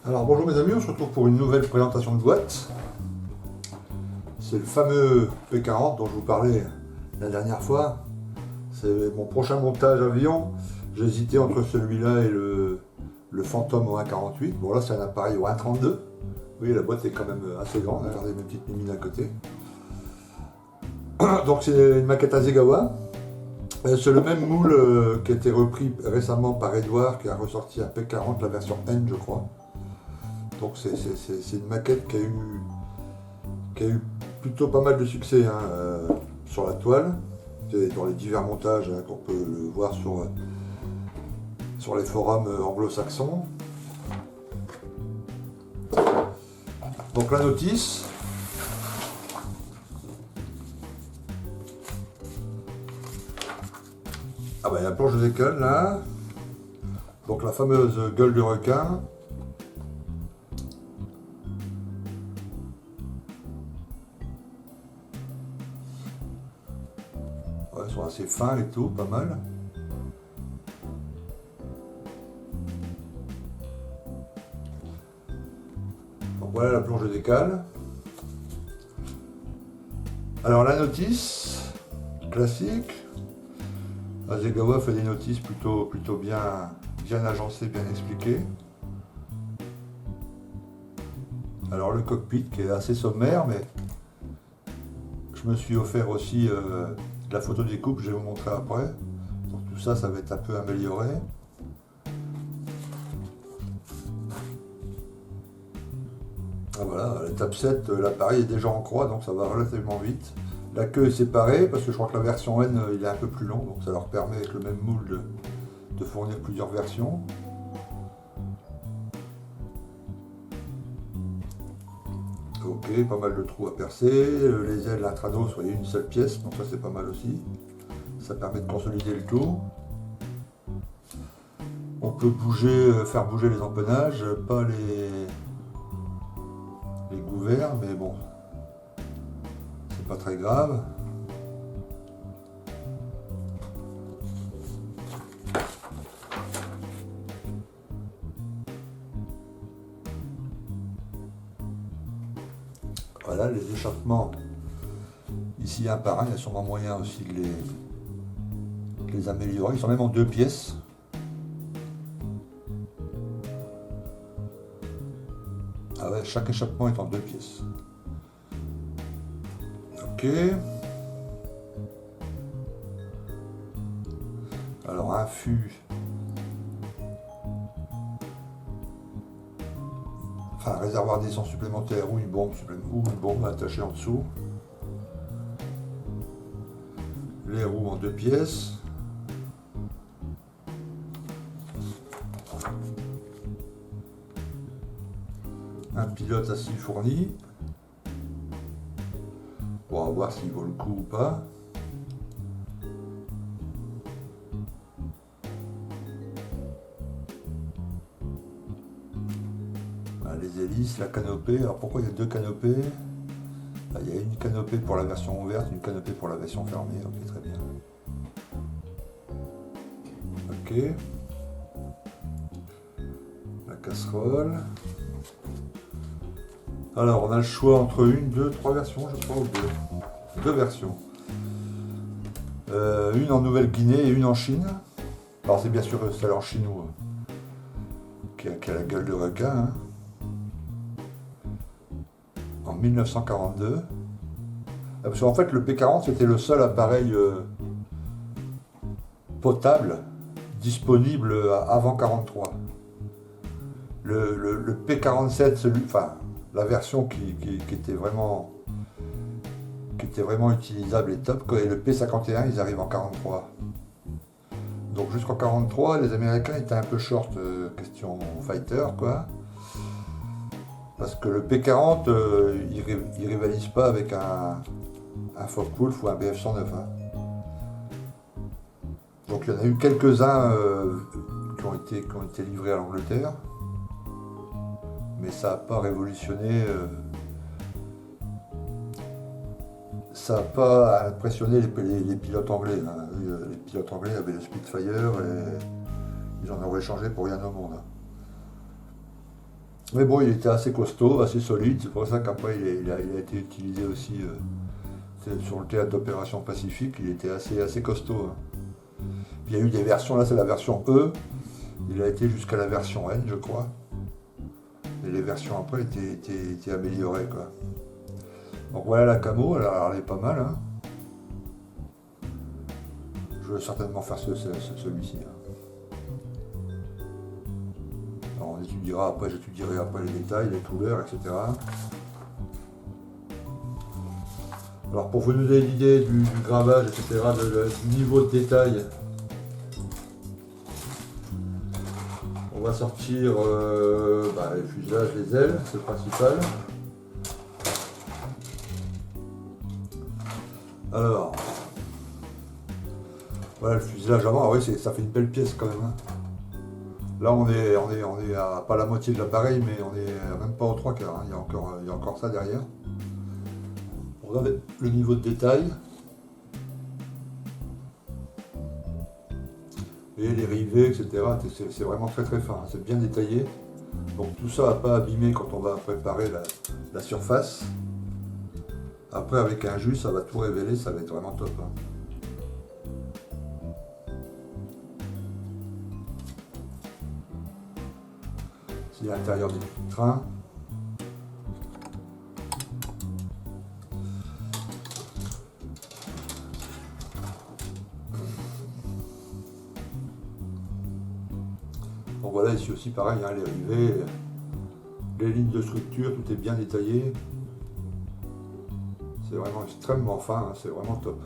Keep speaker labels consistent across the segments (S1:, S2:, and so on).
S1: Alors bonjour mes amis, on se retrouve pour une nouvelle présentation de boîte. C'est le fameux P40 dont je vous parlais la dernière fois. C'est mon prochain montage avion. J'ai hésité entre celui-là et le Phantom au 1.48. Bon là c'est un appareil au 1.32. Vous voyez la boîte est quand même assez grande, regardez mes petites mimines à côté. Donc c'est une maquette Hasegawa. C'est le même moule qui a été repris récemment par Edouard qui a ressorti un P40, la version N je crois. Donc c'est une maquette qui a eu plutôt pas mal de succès sur la toile, dans les divers montages qu'on peut le voir sur les forums anglo-saxons. Donc la notice. Ah bah il y a la planche de décolle là. Donc la fameuse gueule de requin. Ouais, ils sont assez fins et tout, pas mal. Donc voilà la planche de décale. Alors la notice, classique. Hasegawa fait des notices plutôt bien agencées, bien expliquées. Alors le cockpit qui est assez sommaire, mais je me suis offert aussi de la photo découpe, je vais vous montrer après. Donc tout ça, ça va être un peu amélioré. Ah voilà, l'étape 7, l'appareil est déjà en croix, donc ça va relativement vite. La queue est séparée, parce que je crois que la version N, il est un peu plus long, donc ça leur permet avec le même moule de fournir plusieurs versions. Ok, pas mal de trous à percer. Les ailes intrados, vous voyez, une seule pièce, donc ça c'est pas mal aussi. Ça permet de consolider le tout. On peut faire bouger les empennages, pas les gouvernes, mais bon, c'est pas très grave. Voilà les échappements, ici un par un, il y a sûrement moyen aussi de les améliorer. Ils sont même en deux pièces. Ah ouais, chaque échappement est en deux pièces. Ok. Alors un fût. Enfin, un réservoir d'essence supplémentaire ou une bombe attachée en dessous. Les roues en deux pièces. Un pilote assis fourni. Bon, on va voir s'il vaut le coup ou pas. Les hélices, la canopée. Alors pourquoi il y a deux canopées? Il y a une canopée pour la version ouverte, une canopée pour la version fermée. Ok, très bien. Ok. La casserole. Alors on a le choix entre une, deux, trois versions, je crois, ou deux. Deux versions. Une en Nouvelle-Guinée et une en Chine. Alors c'est bien sûr celle en chinois qui a la gueule de requin. Hein. En 1942. Parce qu'en fait, le P40 c'était le seul appareil potable disponible avant 43. Le P47, la version qui était vraiment utilisable et top, et le P51, ils arrivent en 43. Donc jusqu'en 43, les Américains étaient un peu short question fighter, quoi. Parce que le P40, il rivalise pas avec un Focke-Wulf ou un Bf-109. Hein. Donc il y en a eu quelques-uns qui ont été livrés à l'Angleterre. Mais ça n'a pas révolutionné. Ça n'a pas impressionné les pilotes anglais. Hein. Les pilotes anglais avaient le Spitfire et ils en auraient changé pour rien au monde. Mais bon, il était assez costaud, assez solide, c'est pour ça qu'après il a été utilisé aussi sur le théâtre d'opération Pacifique, il était assez costaud. Hein. Il y a eu des versions, là c'est la version E, il a été jusqu'à la version N je crois. Et les versions après étaient améliorées quoi. Donc voilà la camo, alors elle est pas mal. Hein. Je vais certainement faire celui-ci. Hein. Alors on étudiera après, j'étudierai après les détails, les couleurs, etc. Alors pour vous donner l'idée du gravage, etc., du niveau de détail, on va sortir les fuselages, les ailes, c'est le principal. Alors, voilà le fuselage avant, oui, ça fait une belle pièce quand même. Hein. Là on est à pas la moitié de l'appareil, mais on est même pas aux trois quarts, hein. Il y a encore ça derrière. Regardez le niveau de détail. Et les rivets, etc. C'est vraiment très fin, hein. C'est bien détaillé. Donc tout ça va pas abîmer quand on va préparer la surface. Après avec un jus, ça va tout révéler, ça va être vraiment top. Hein. C'est l'intérieur du train. Donc voilà, ici aussi pareil, hein, les rivets, les lignes de structure, tout est bien détaillé. C'est vraiment extrêmement fin, hein, c'est vraiment top.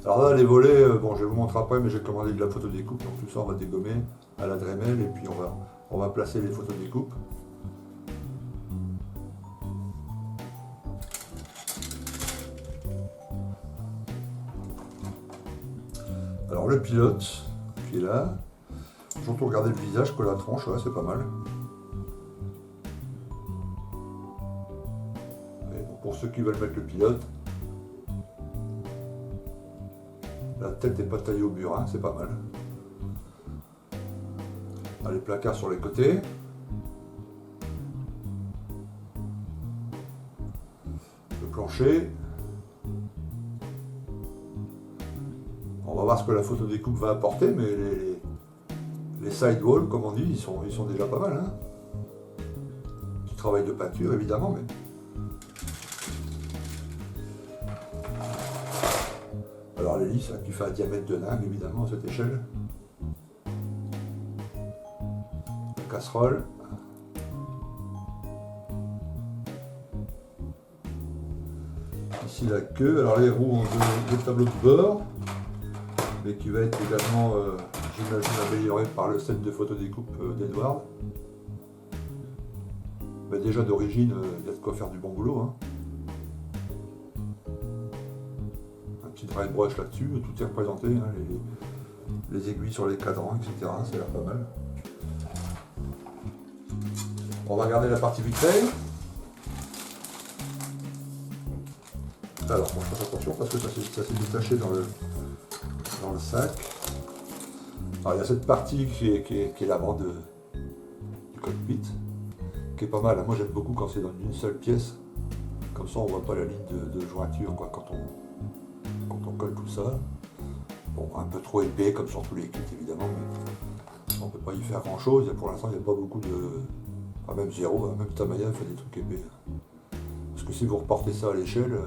S1: Alors là, les volets, bon, je vais vous montrer après, mais j'ai commandé de la photo découpe, donc tout ça on va dégommer à la Dremel et puis on va placer les photos découpes. Alors le pilote qui est là, surtout regardez le visage, que la tronche, ouais, c'est pas mal. Et bon, pour ceux qui veulent mettre le pilote, la tête n'est pas taillée au burin, c'est pas mal. Ah, les placards sur les côtés. Le plancher. On va voir ce que la photo découpe va apporter, mais les sidewalls, comme on dit, ils sont déjà pas mal. Hein. Petit travail de peinture, évidemment, mais... Alors l'hélice, qui fait un diamètre de dingue, évidemment, à cette échelle. La casserole. Ici la queue, alors les roues ont deux tableaux de bord, mais qui va être également, j'imagine, amélioré par le set de photodécoupe d'Edward. Mais déjà d'origine, il y a de quoi faire du bon boulot. Hein. Un petit dry brush là-dessus, tout est représenté, hein, les aiguilles sur les cadrans, etc. Ça a l'air pas mal. On va regarder la partie vitrée. Alors, bon, je fasse attention parce que ça s'est détaché dans le sac. Alors, il y a cette partie qui est l'avant du cockpit, qui est pas mal. Moi, j'aime beaucoup quand c'est dans une seule pièce. Comme ça, on voit pas la ligne de jointure quoi, quand on colle tout ça. Bon, un peu trop épais, comme sur tous les kits, évidemment, mais on peut pas y faire grand-chose. Pour l'instant, il n'y a pas beaucoup de... Enfin, même zéro, hein, même Tamiya fait des trucs épais. Parce que si vous reportez ça à l'échelle,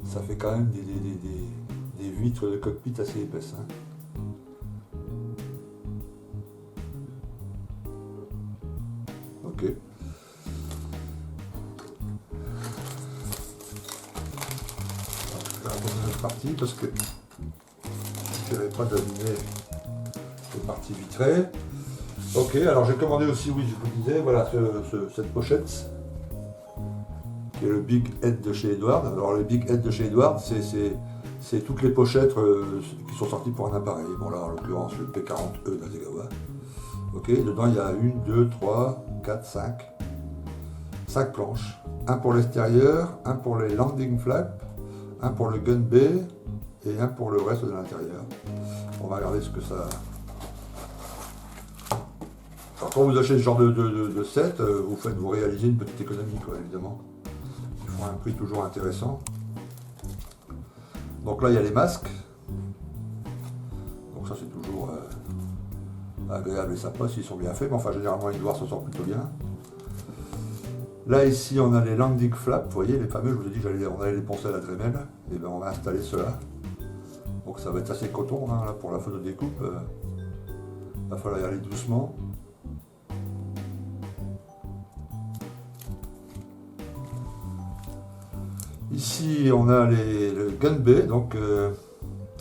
S1: ça fait quand même des vitres de cockpit assez épaisses. Hein. Ok. Je vais abandonner cette partie parce que je n'essaierai pas d'abîmer les parties vitrées. Ok, alors j'ai commandé aussi, oui, je vous disais, voilà cette pochette qui est le Big Head de chez Edward. Alors le Big Head de chez Edward, c'est toutes les pochettes qui sont sorties pour un appareil. Bon là en l'occurrence le P40E d'Hasegawa. Ok, dedans il y a 1, 2, 3, 4, 5 planches. Un pour l'extérieur, un pour les landing flaps, un pour le gun bay et un pour le reste de l'intérieur. On va regarder ce que ça Alors, quand vous achetez ce genre de set, vous réalisez une petite économie, quoi, évidemment. Ils font un prix toujours intéressant. Donc là, il y a les masques. Donc ça, c'est toujours agréable et sympa s'ils sont bien faits. Mais enfin, généralement, les noirs se sortent plutôt bien. Là, ici, on a les landing flaps. Vous voyez, les fameux, je vous ai dit qu'on allait les poncer à la Dremel. Et bien, on va installer cela. Donc ça va être assez coton, hein, là, pour la photo découpe. Il va falloir y aller doucement. Ici, on a le gun bay, donc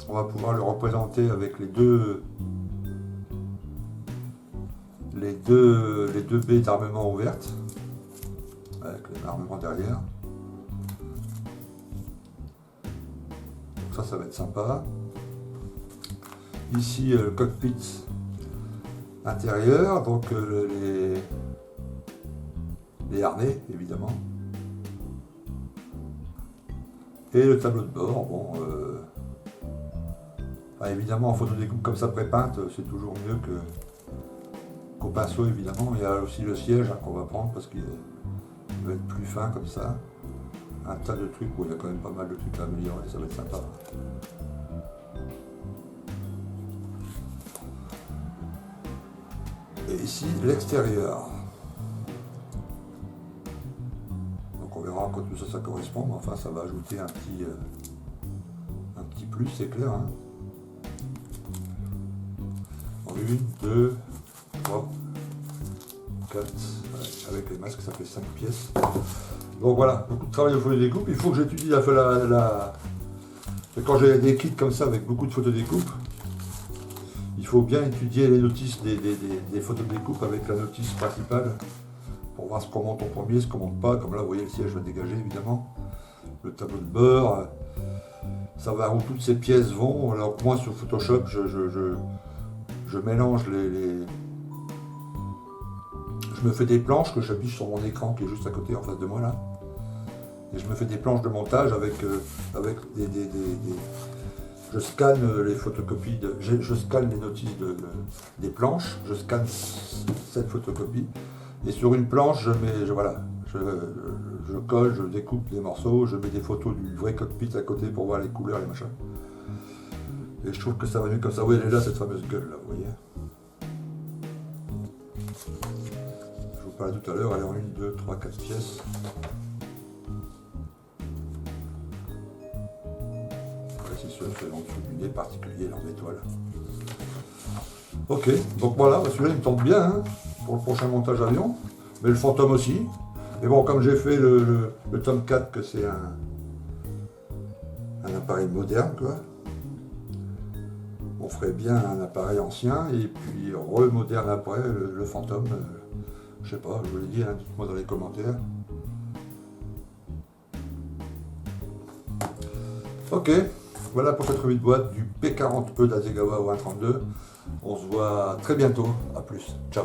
S1: on va pouvoir le représenter avec les deux baies d'armement ouvertes, avec l'armement derrière. Donc ça va être sympa. Ici, le cockpit intérieur, donc les harnais, évidemment. Et le tableau de bord, bon, évidemment en photo découpe comme ça pré-peinte, c'est toujours mieux qu'au pinceau, évidemment. Il y a aussi le siège, hein, qu'on va prendre parce qu'il va être plus fin comme ça. Un tas de trucs où il y a quand même pas mal de trucs à améliorer, ça va être sympa. Et ici, l'extérieur. On verra quand tout ça correspond, mais enfin ça va ajouter un petit plus, c'est clair. Hein. 1, 2, 3, 4, avec les masques ça fait 5 pièces. Donc voilà, beaucoup de travail au photo découpe. Il faut que j'étudie quand j'ai des kits comme ça avec beaucoup de photos découpe, il faut bien étudier les notices des photos découpe avec la notice principale. Pour voir ce qu'on monte en premier, ce qu'on monte pas. Comme là, vous voyez, le siège va dégager, évidemment. Le tableau de bord, savoir où toutes ces pièces vont. Alors moi, sur Photoshop, je mélange je me fais des planches que j'affiche sur mon écran qui est juste à côté, en face de moi, là. Et je me fais des planches de montage avec je scanne les photocopies, je scanne les notices des planches, je scanne cette photocopie. Et sur une planche, je colle, je découpe des morceaux, je mets des photos du vrai cockpit à côté pour voir les couleurs, les machins. Et je trouve que ça va mieux comme ça. Oui, elle est là, cette fameuse gueule là, vous voyez. Je vous parlais tout à l'heure, elle est en 1, 2, 3, 4 pièces. Ici, ce fait en dessous du nez particulier, en étoile. Ok, donc voilà, celui-là il me tente bien, hein, pour le prochain montage avion, mais le Phantom aussi. Mais bon, comme j'ai fait le Tomcat, que c'est un appareil moderne, quoi, on ferait bien un appareil ancien et puis remoderne après le Phantom. Je sais pas, je vous l'ai dit, hein, dites-moi dans les commentaires. Ok, voilà pour cette revue de boîte du P40E d'Hasegawa au 1.32. On se voit très bientôt, à plus, ciao.